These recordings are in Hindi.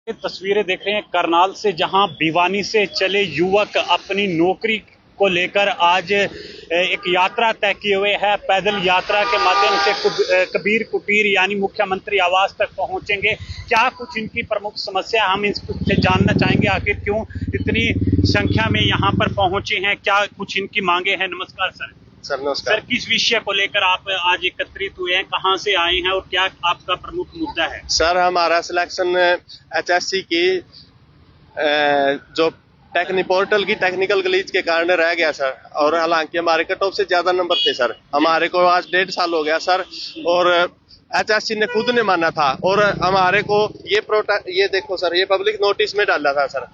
ये तस्वीरें देख रहे हैं करनाल से, जहां भिवानी से चले युवक अपनी नौकरी को लेकर आज एक यात्रा तय किए हुए है। पैदल यात्रा के माध्यम से कबीर कुटीर यानी मुख्यमंत्री आवास तक पहुंचेंगे। क्या कुछ इनकी प्रमुख समस्या, हम इनसे जानना चाहेंगे। आखिर क्यों इतनी संख्या में यहाँ पर पहुंचे हैं, क्या कुछ इनकी मांगे हैं। नमस्कार सर। सर नमस्कार। सर, किस विषय को लेकर आप आज एकत्रित हुए हैं, कहाँ से आए हैं और क्या आपका प्रमुख मुद्दा है। सर हमारा सिलेक्शन एचएससी की जो पोर्टल की टेक्निकल ग्लिच के कारण रह गया सर, और हालांकि हमारे कट ऑफ से ज्यादा नंबर थे सर। हमारे को आज 1.5 साल हो गया सर, और एचएससी ने खुद ने माना था, और हमारे को ये देखो सर, ये पब्लिक नोटिस में डाला था सर,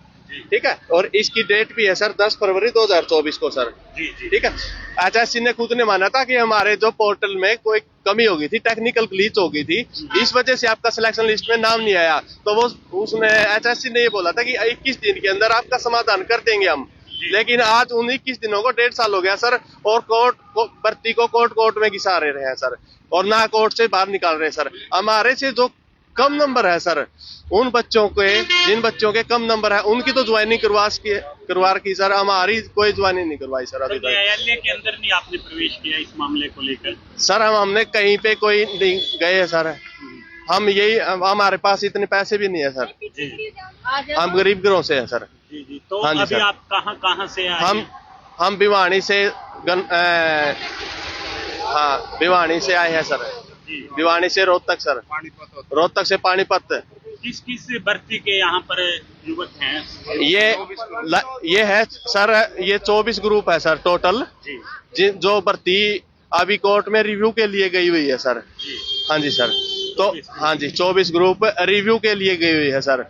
ठीक है। और इसकी डेट भी है सर 10 फरवरी 2024 को सर, ठीक है। एचएससी ने खुद ने माना था कि हमारे जो पोर्टल में कोई कमी हो गई थी, टेक्निकल ग्लिच हो गई थी, इस वजह से आपका सिलेक्शन लिस्ट में नाम नहीं आया। तो वो उसने एचएससी ने ये बोला था कि 21 दिन के अंदर आपका समाधान कर देंगे हम। लेकिन आज उन 21 दिनों को 1.5 साल हो गया सर, और भर्ती को कोर्ट में घिसा रहे हैं सर, और ना कोर्ट से बाहर निकाल रहे हैं सर। हमारे से जो कम नंबर है सर, उन बच्चों के, जिन बच्चों के कम नंबर है, उनकी तो ज्वाइनिंग करवा की सर, हमारी कोई ज्वाइनिंग नहीं करवाई सर अभी तक। न्यायालय के अंदर नहीं आपने प्रवेश किया इस मामले को लेकर। सर हमने कहीं पे कोई नहीं गए है सर। हम यही, हमारे पास इतने पैसे भी नहीं है सर जी। हम गरीब घरों से है सर जी। तो हाँ जी अभी सर। आप कहाँ से आए? हम भिवानी से भिवानी से आए हैं सर। भिवानी से रोहतक सर, रोहतक से पानीपत। किस भर्ती के यहाँ पर युवक हैं? ये है सर, ये 24 ग्रुप है सर टोटल, जो भर्ती अभी कोर्ट में रिव्यू के लिए गई हुई है सर। हाँ जी सर। तो हाँ जी, 24 ग्रुप रिव्यू के लिए गई हुई है सर।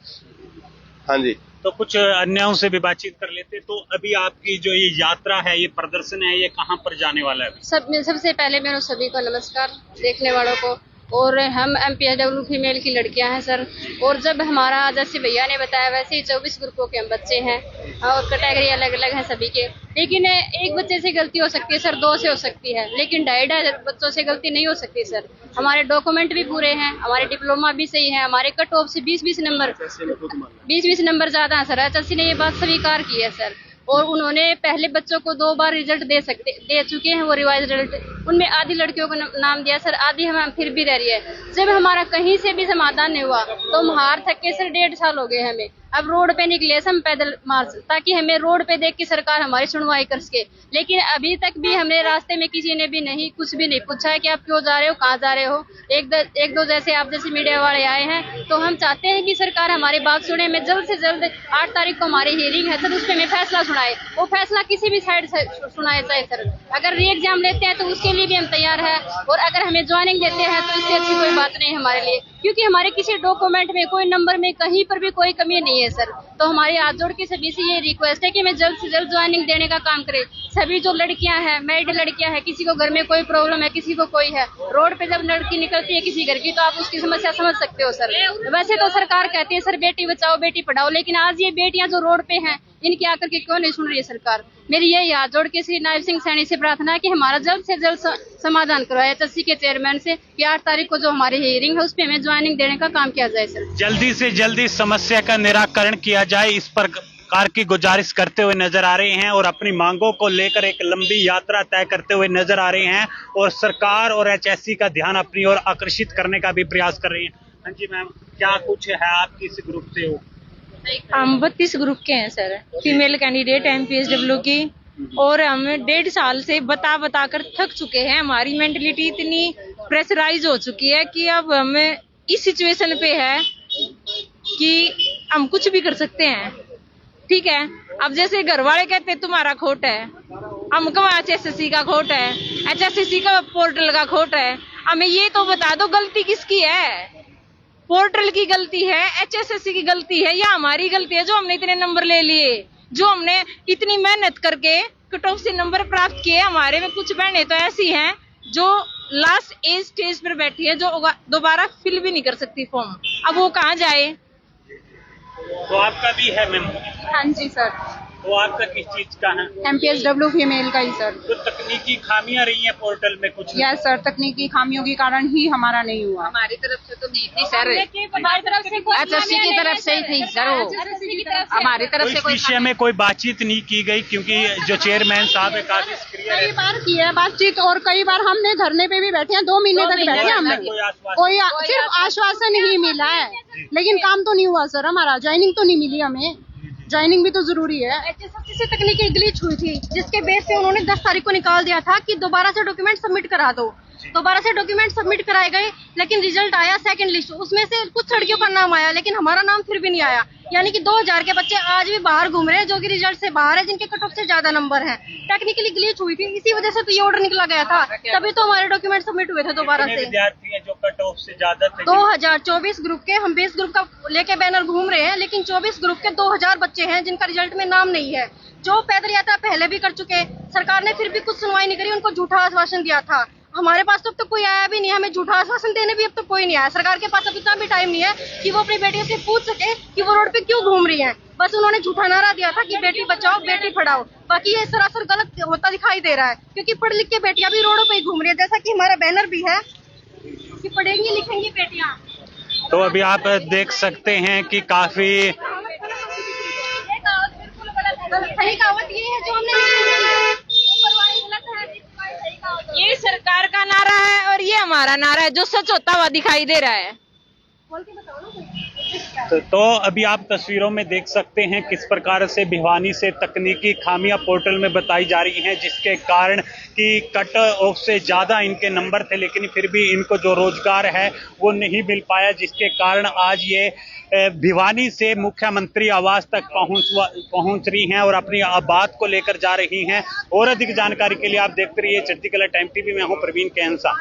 हाँ जी। तो कुछ अन्यों से भी बातचीत कर लेते। तो अभी आपकी जो ये यात्रा है, ये प्रदर्शन है, ये कहाँ पर जाने वाला है? सबसे पहले मेरे सभी को नमस्कार, देखने वालों को। और हम MPSW फीमेल की लड़कियां हैं सर। और जब हमारा जैसे भैया ने बताया, वैसे ही 24 ग्रुपों के हम बच्चे हैं, और कैटेगरी अलग अलग है सभी के। लेकिन एक बच्चे से गलती हो सकती है सर, 2 से हो सकती है, लेकिन 2.5 बच्चों से गलती नहीं हो सकती सर। हमारे डॉक्यूमेंट भी पूरे हैं, हमारे डिप्लोमा भी सही है, हमारे कट ऑफ से 20-20 नंबर ज्यादा है सर। एचएससी ने ये बात स्वीकार की है सर। और उन्होंने पहले बच्चों को 2 बार रिजल्ट दे चुके हैं, वो रिवाइज रिजल्ट। उनमें आधी लड़कियों को नाम दिया सर, आधी हम फिर भी रह रही है। जब हमारा कहीं से भी समाधान नहीं हुआ तो हम हार थक के सर 1.5 साल हो गए हमें। अब रोड पे निकले हम पैदल मार्च, ताकि हमें रोड पे देख के सरकार हमारी सुनवाई कर सके। लेकिन अभी तक भी हमने रास्ते में किसी ने भी कुछ भी नहीं पूछा है कि आप क्यों जा रहे हो, कहाँ जा रहे हो। एक दो जैसे आप जैसे मीडिया वाले आए हैं, तो हम चाहते हैं कि सरकार हमारी बात सुने। मैं जल्द से जल्द 8 तारीख को हमारी हियरिंग है सर, उस पर हमें फैसला सुनाए। वो फैसला किसी भी साइड से सुनाया जाए सर। अगर री एग्जाम लेते हैं तो उसके लिए भी हम तैयार है, और अगर हमें ज्वाइनिंग देते हैं तो इससे अच्छी कोई बात नहीं हमारे लिए, क्योंकि हमारे किसी डॉक्यूमेंट में, कोई नंबर में, कहीं पर भी कोई कमी नहीं है सर। तो हमारी हाथ जोड़ के सभी से ये रिक्वेस्ट है कि हमें जल्द से जल्द ज्वाइनिंग देने का काम करें। सभी जो लड़कियां हैं, मैरिड लड़कियां हैं, किसी को घर में कोई प्रॉब्लम है, किसी को कोई है, रोड पे जब लड़की निकलती है किसी घर की, तो आप उसकी समस्या समझ सकते हो सर। वैसे तो सरकार कहती है सर बेटी बचाओ बेटी पढ़ाओ, लेकिन आज ये बेटियां जो रोड पे हैं, इनकी आकर के क्यों नहीं सुन रही है सरकार। मेरी यही हाथ जोड़ के श्री नायब सिंह सैनी से प्रार्थना है कि हमारा जल्द से जल्द समाधान करवाए एचएससी के चेयरमैन से, कि 8 तारीख को जो हमारी हियरिंग है उस पे हमें ज्वाइनिंग देने का काम किया जाए सर। जल्दी से जल्दी समस्या का निराकरण किया जाए, इस प्रकार की गुजारिश करते हुए नजर आ रहे हैं, और अपनी मांगों को लेकर एक लंबी यात्रा तय करते हुए नजर आ रहे हैं, और सरकार और एचएससी का ध्यान अपनी ओर आकर्षित करने का भी प्रयास कर रहे हैं। हाँ जी मैम, क्या कुछ है, आप किस ग्रुप से हो? हम 32 ग्रुप के हैं सर, फीमेल कैंडिडेट MPSW की। और हम 1.5 साल से बता कर थक चुके हैं। हमारी मेंटलिटी इतनी प्रेशराइज हो चुकी है कि अब हम इस सिचुएशन पे है कि हम कुछ भी कर सकते हैं, ठीक है। अब जैसे घर वाले कहते हैं तुम्हारा खोट है, हम कहा HSSC का खोट है, HSSC का पोर्टल का खोट है। हमें ये तो बता दो गलती किसकी है, पोर्टल की गलती है, HSSC की गलती है, या हमारी गलती है जो हमने इतने नंबर ले लिए, जो हमने इतनी मेहनत करके कट ऑफ से नंबर प्राप्त किए। हमारे में कुछ बहनें तो ऐसी हैं जो लास्ट एज स्टेज पर बैठी है, जो दोबारा फिल भी नहीं कर सकती फॉर्म। अब वो कहाँ जाए। तो आपका भी है मैम? हाँ जी सर। तो आपका किस चीज का है? MPSW फीमेल का ही सर। तो तकनीकी खामियां रही हैं पोर्टल में कुछ? यस सर, तकनीकी खामियों के कारण ही हमारा नहीं हुआ। हमारी तरफ से तो नहीं थी सर, हमारी तरफ से HSC की तरफ से ही थी सर, हमारी तरफ तो से इस विषय में कोई बातचीत नहीं की गई, क्योंकि जो चेयरमैन साहब है काफी सक्रिय कई रहते बार की है बातचीत, और कई बार हमने धरने पे भी बैठे हैं, 2 महीने तक बैठे हैं हमने, कोई आश्वासन? कोई सिर्फ आश्वासन ही मिला है, लेकिन काम तो नहीं हुआ सर। हमारा ज्वाइनिंग तो नहीं मिली हमें, ज्वाइनिंग भी तो जरूरी है। HSC से तकनीकी ग्लिच हुई थी, जिसके बेस पे उन्होंने 10 तारीख को निकाल दिया था कि दोबारा से डॉक्यूमेंट सबमिट करा दो। दोबारा से डॉक्यूमेंट सबमिट कराए गए, लेकिन रिजल्ट आया सेकंड लिस्ट, उसमें से कुछ लड़कियों का नाम आया, लेकिन हमारा नाम फिर भी नहीं आया। यानी कि 2000 के बच्चे आज भी बाहर घूम रहे हैं, जो कि रिजल्ट से बाहर है, जिनके कट ऑफ से ज्यादा नंबर हैं। टेक्निकली ग्लिच हुई थी, इसी वजह से तो ये ऑर्डर निकला गया था, तभी तो हमारे डॉक्यूमेंट सबमिट हुए थे दोबारा कितने से। विद्यार्थी हैं जो कट ऑफ से ज्यादा थे? 2024 ग्रुप के, हम 20 ग्रुप का लेके बैनर घूम रहे हैं, लेकिन 24 ग्रुप के 2000 बच्चे हैं जिनका रिजल्ट में नाम नहीं है, जो पैदल यात्रा पहले भी कर चुके। सरकार ने फिर भी कुछ सुनवाई नहीं करी, उनको झूठा आश्वासन दिया था। हमारे पास तो अब तक कोई आया भी नहीं है, हमें झूठा आश्वासन देने भी अब तक कोई नहीं आया। सरकार के पास अब इतना भी टाइम नहीं है कि वो अपनी बेटियों से पूछ सके कि वो रोड पे क्यों घूम रही हैं। बस उन्होंने झूठा नारा दिया था कि बेटी बचाओ बेटी पढ़ाओ, बाकी ये सरासर गलत होता दिखाई दे रहा है, क्योंकि पढ़ लिख के बेटियां भी रोडों पे ही घूम रही है, जैसा कि हमारा बैनर भी है कि पढ़ेंगी लिखेंगी बेटियां। तो अभी आप देख सकते हैं कि काफी सही कहावत ये है जो हमने ये सरकार का नारा है और ये हमारा नारा है, जो सच होता हुआ दिखाई दे रहा है। तो अभी आप तस्वीरों में देख सकते हैं किस प्रकार से भिवानी से तकनीकी खामियां पोर्टल में बताई जा रही हैं, जिसके कारण कि कट ऑफ से ज़्यादा इनके नंबर थे, लेकिन फिर भी इनको जो रोजगार है वो नहीं मिल पाया, जिसके कारण आज ये भिवानी से मुख्यमंत्री आवास तक पहुंच रही हैं और अपनी बात को लेकर जा रही हैं। और अधिक जानकारी के लिए आप देखते रहिए चढ़ती कला टाइम टीवी में हूं प्रवीण कैंसा।